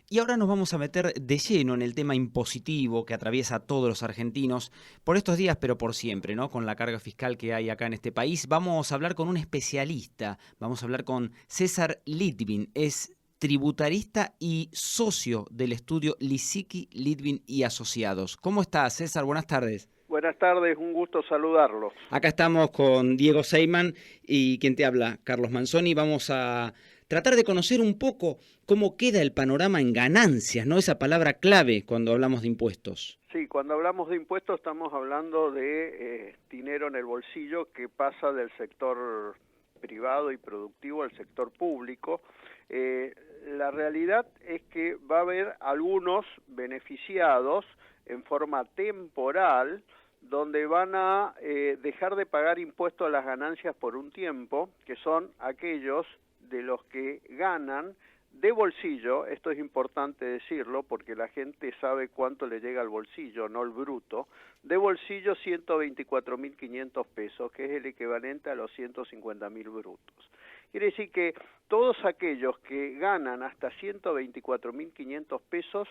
Y ahora nos vamos a meter de lleno en el tema impositivo que atraviesa a todos los argentinos por estos días, pero por siempre, ¿no? Con la carga fiscal que hay acá en este país. Vamos a hablar con un especialista, vamos a hablar con César Litvin, es tributarista y socio del estudio Lisicki, Litvin y Asociados. ¿Cómo estás, César? Buenas tardes. Buenas tardes, un gusto saludarlos. Acá estamos con Diego Seyman y quien te habla, Carlos Manzoni. Vamos a tratar de conocer un poco cómo queda el panorama en ganancias, ¿no? Esa palabra clave cuando hablamos de impuestos. Sí, cuando hablamos de impuestos estamos hablando de dinero en el bolsillo que pasa del sector privado y productivo al sector público. La realidad es que va a haber algunos beneficiados en forma temporal donde van a dejar de pagar impuestos a las ganancias por un tiempo, que son aquellos de los que ganan de bolsillo. Esto es importante decirlo porque la gente sabe cuánto le llega al bolsillo, no el bruto, de bolsillo 124.500 pesos, que es el equivalente a los 150.000 brutos. Quiere decir que todos aquellos que ganan hasta 124.500 pesos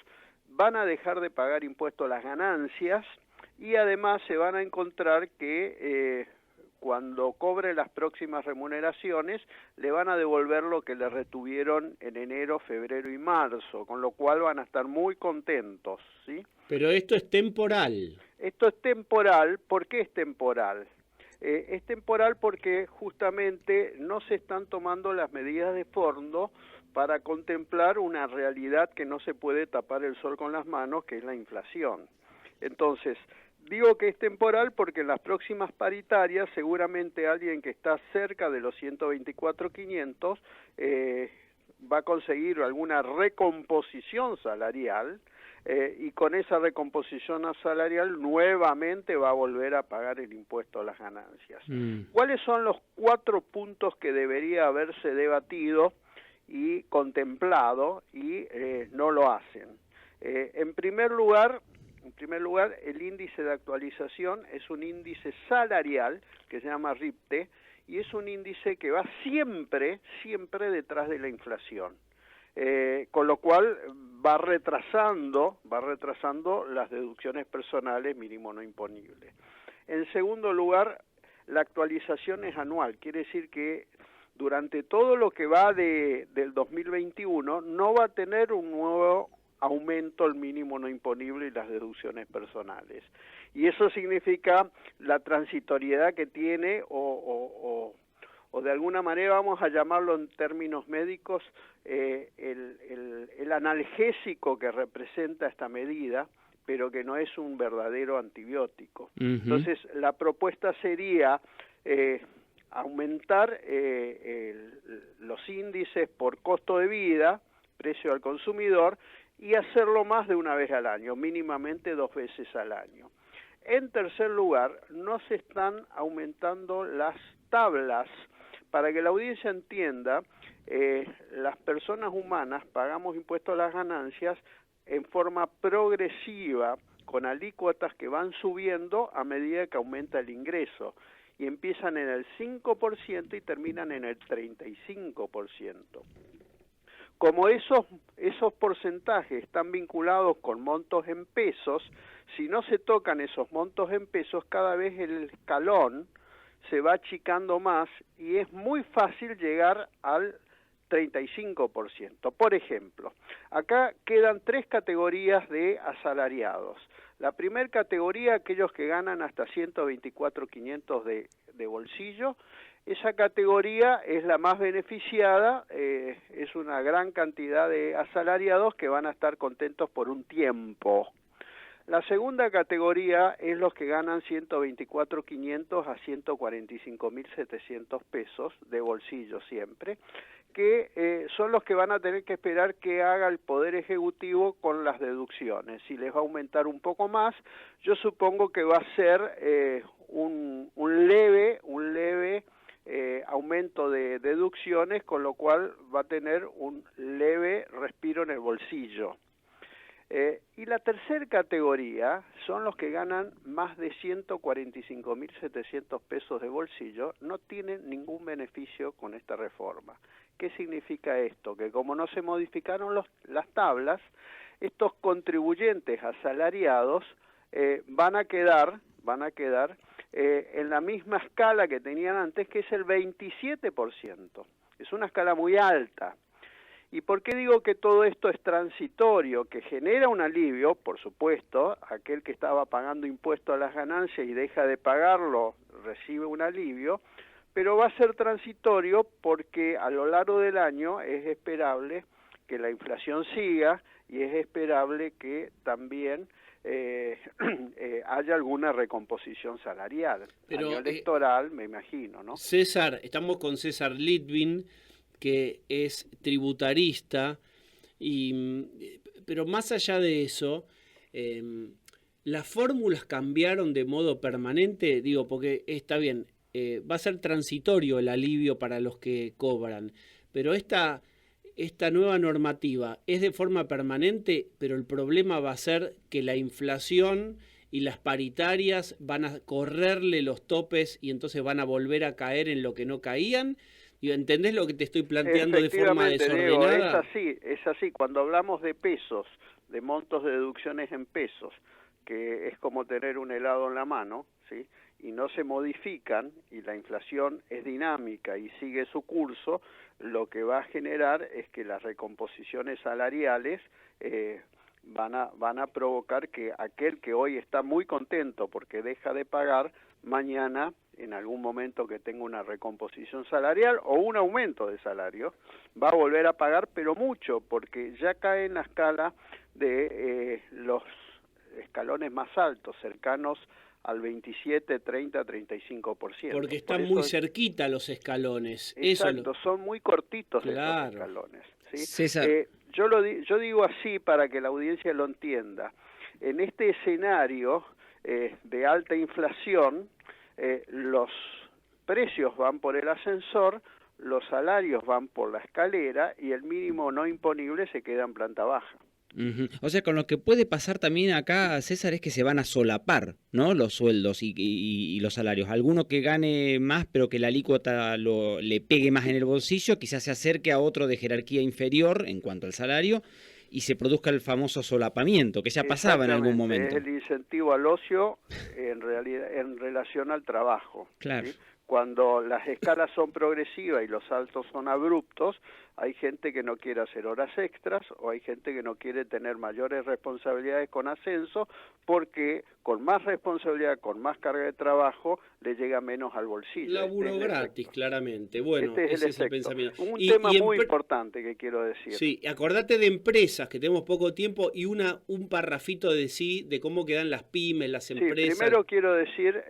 van a dejar de pagar impuestos a las ganancias y además se van a encontrar que cuando cobre las próximas remuneraciones le van a devolver lo que le retuvieron en enero, febrero y marzo, con lo cual van a estar muy contentos, ¿sí? Pero esto es temporal. Esto es temporal. ¿Por qué es temporal? Es temporal porque justamente no se están tomando las medidas de fondo para contemplar una realidad que no se puede tapar el sol con las manos, que es la inflación. Entonces, digo que es temporal porque en las próximas paritarias seguramente alguien que está cerca de los 124.500 va a conseguir alguna recomposición salarial y con esa recomposición salarial nuevamente va a volver a pagar el impuesto a las ganancias. ¿Cuáles son los 4 puntos que debería haberse debatido y contemplado y no lo hacen? En primer lugar, el índice de actualización es un índice salarial que se llama RIPTE y es un índice que va siempre detrás de la inflación. Con lo cual va retrasando las deducciones personales mínimo no imponibles. En segundo lugar, la actualización es anual, quiere decir que durante todo lo que va del 2021 no va a tener un nuevo aumento el mínimo no imponible y las deducciones personales. Y eso significa la transitoriedad que tiene o de alguna manera vamos a llamarlo en términos médicos el analgésico que representa esta medida, pero que no es un verdadero antibiótico. Entonces, la propuesta sería aumentar los índices por costo de vida, precio al consumidor, y hacerlo más de una vez al año, mínimamente 2 veces al año. En tercer lugar, no se están aumentando las tablas. Para que la audiencia entienda, las personas humanas pagamos impuestos a las ganancias en forma progresiva, con alícuotas que van subiendo a medida que aumenta el ingreso, y empiezan en el 5% y terminan en el 35%. Como esos porcentajes están vinculados con montos en pesos, si no se tocan esos montos en pesos, cada vez el escalón se va achicando más y es muy fácil llegar al 35%. Por ejemplo, acá quedan 3 categorías de asalariados. La primera categoría, aquellos que ganan hasta 124.500 de bolsillo. Esa categoría es la más beneficiada, es una gran cantidad de asalariados que van a estar contentos por un tiempo. La segunda categoría es los que ganan 124.500 a 145.700 pesos de bolsillo siempre, que son los que van a tener que esperar que haga el Poder Ejecutivo con las deducciones. Si les va a aumentar un poco más, yo supongo que va a ser un leve aumento de deducciones, con lo cual va a tener un leve respiro en el bolsillo. Y la tercera categoría son los que ganan más de 145.700 pesos de bolsillo, no tienen ningún beneficio con esta reforma. ¿Qué significa esto? Que como no se modificaron las tablas, estos contribuyentes asalariados van a quedar en la misma escala que tenían antes, que es el 27%. Es una escala muy alta. ¿Y por qué digo que todo esto es transitorio? Que genera un alivio, por supuesto, aquel que estaba pagando impuesto a las ganancias y deja de pagarlo, recibe un alivio, pero va a ser transitorio porque a lo largo del año es esperable que la inflación siga y es esperable que también haya alguna recomposición salarial. Pero, año electoral, me imagino, ¿no? César, estamos con César Litvin, que es tributarista, pero más allá de eso, las fórmulas cambiaron de modo permanente, digo, porque está bien, va a ser transitorio el alivio para los que cobran, pero esta nueva normativa es de forma permanente, pero el problema va a ser que la inflación y las paritarias van a correrle los topes y entonces van a volver a caer en lo que no caían. ¿Entendés lo que te estoy planteando de forma desordenada? Diego, es así. Cuando hablamos de pesos, de montos de deducciones en pesos, que es como tener un helado en la mano, ¿sí? Y no se modifican, y la inflación es dinámica y sigue su curso, lo que va a generar es que las recomposiciones salariales van a provocar que aquel que hoy está muy contento porque deja de pagar, mañana, en algún momento que tenga una recomposición salarial o un aumento de salario, va a volver a pagar, pero mucho, porque ya cae en la escala de los escalones más altos, cercanos al 27, 30, 35%. Porque están muy cerquita los escalones. Exacto, son muy cortitos esos escalones. ¿Sí? César. Yo digo así para que la audiencia lo entienda. En este escenario de alta inflación, los precios van por el ascensor, los salarios van por la escalera y el mínimo no imponible se queda en planta baja. O sea, con lo que puede pasar también acá, César, es que se van a solapar, ¿no? Los sueldos y los salarios. Alguno que gane más, pero que la alícuota le pegue más en el bolsillo, quizás se acerque a otro de jerarquía inferior en cuanto al salario y se produzca el famoso solapamiento, que ya pasaba en algún momento. Es el incentivo al ocio en relación al trabajo. Claro. ¿Sí? Cuando las escalas son progresivas y los saltos son abruptos, hay gente que no quiere hacer horas extras o hay gente que no quiere tener mayores responsabilidades con ascenso porque con más responsabilidad, con más carga de trabajo, le llega menos al bolsillo. Laburo gratis, claramente. Bueno, ese es el pensamiento. Un tema muy importante que quiero decir. Sí, acordate de empresas, que tenemos poco tiempo, y un parrafito de cómo quedan las pymes, las empresas. Sí, primero quiero decir,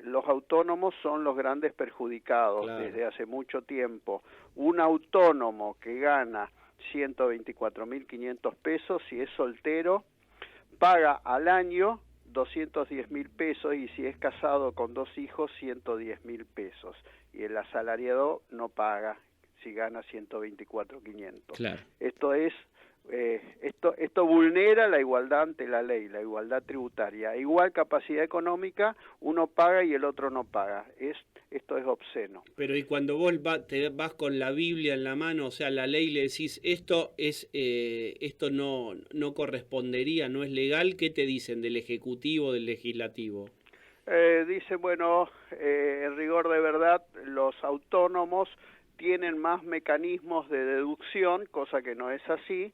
los autónomos son los grandes perjudicados, claro, desde hace mucho tiempo. Un autónomo que gana 124.500 pesos, si es soltero, paga al año 210.000 pesos y si es casado con 2 hijos, 110.000 pesos. Y el asalariado no paga si gana 124.500. Claro. Esto vulnera la igualdad ante la ley, la igualdad tributaria. Igual capacidad económica, uno paga y el otro no paga. Esto es obsceno. Pero y cuando vos te vas con la Biblia en la mano, o sea, la ley, le decís, esto no correspondería, no es legal, ¿qué te dicen del Ejecutivo, del Legislativo? Dice, bueno, en rigor de verdad, los autónomos tienen más mecanismos de deducción, cosa que no es así,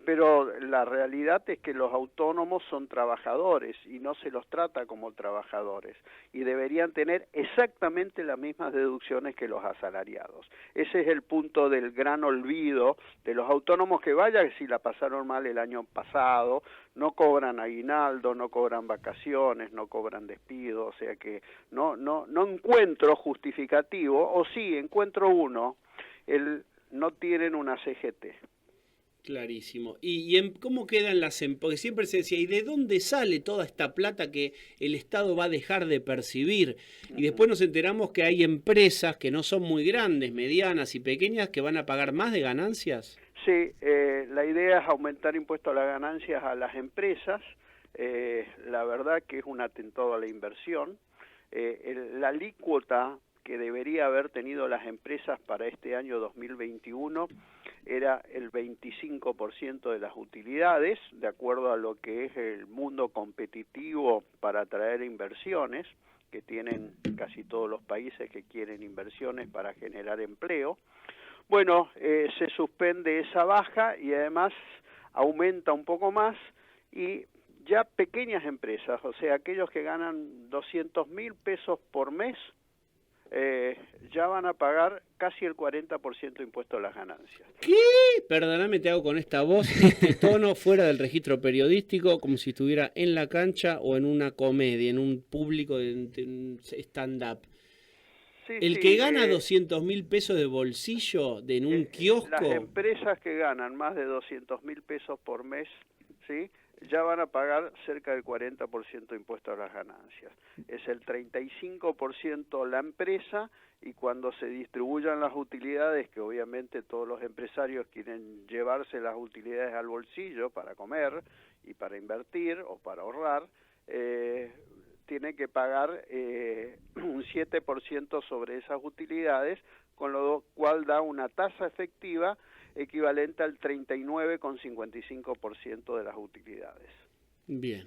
pero la realidad es que los autónomos son trabajadores y no se los trata como trabajadores y deberían tener exactamente las mismas deducciones que los asalariados. Ese es el punto del gran olvido de los autónomos, que vaya si la pasaron mal el año pasado, no cobran aguinaldo, no cobran vacaciones, no cobran despido, o sea que no encuentro justificativo, o sí encuentro uno, no tienen una CGT. Clarísimo. ¿Y cómo quedan las empresas? Porque siempre se decía, ¿y de dónde sale toda esta plata que el Estado va a dejar de percibir? Y después nos enteramos que hay empresas que no son muy grandes, medianas y pequeñas, que van a pagar más de ganancias. Sí, la idea es aumentar impuestos a las ganancias a las empresas. La verdad que es un atentado a la inversión. La alícuota que debería haber tenido las empresas para este año 2021 era el 25% de las utilidades, de acuerdo a lo que es el mundo competitivo para atraer inversiones, que tienen casi todos los países que quieren inversiones para generar empleo. Bueno, se suspende esa baja y además aumenta un poco más, y ya pequeñas empresas, o sea, aquellos que ganan 200.000 pesos por mes, ya van a pagar casi el 40% de impuesto a las ganancias. ¿Qué? Perdóname, te hago con esta voz, este tono fuera del registro periodístico, como si estuviera en la cancha o en una comedia, en un público de un stand-up. Sí, El que gana 200.000 pesos de bolsillo en un kiosco... Las empresas que ganan más de 200.000 pesos por mes, ¿sí?, ya van a pagar cerca del 40% de impuesto a las ganancias. Es el 35% la empresa, y cuando se distribuyan las utilidades, que obviamente todos los empresarios quieren llevarse las utilidades al bolsillo para comer y para invertir o para ahorrar, tiene que pagar un 7% sobre esas utilidades, con lo cual da una tasa efectiva equivalente al 39,55% de las utilidades. Bien.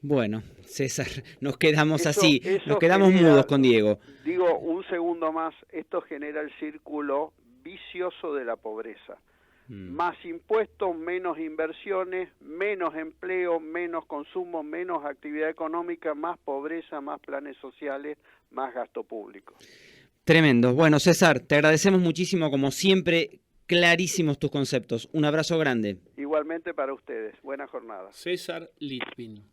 Bueno, César, nos quedamos Eso así, nos quedamos genera, mudos con Diego. Digo, un segundo más, esto genera el círculo vicioso de la pobreza. Más impuestos, menos inversiones, menos empleo, menos consumo, menos actividad económica, más pobreza, más planes sociales, más gasto público. Tremendo. Bueno, César, te agradecemos muchísimo, como siempre, clarísimos tus conceptos. Un abrazo grande. Igualmente para ustedes. Buena jornada. César Litvin.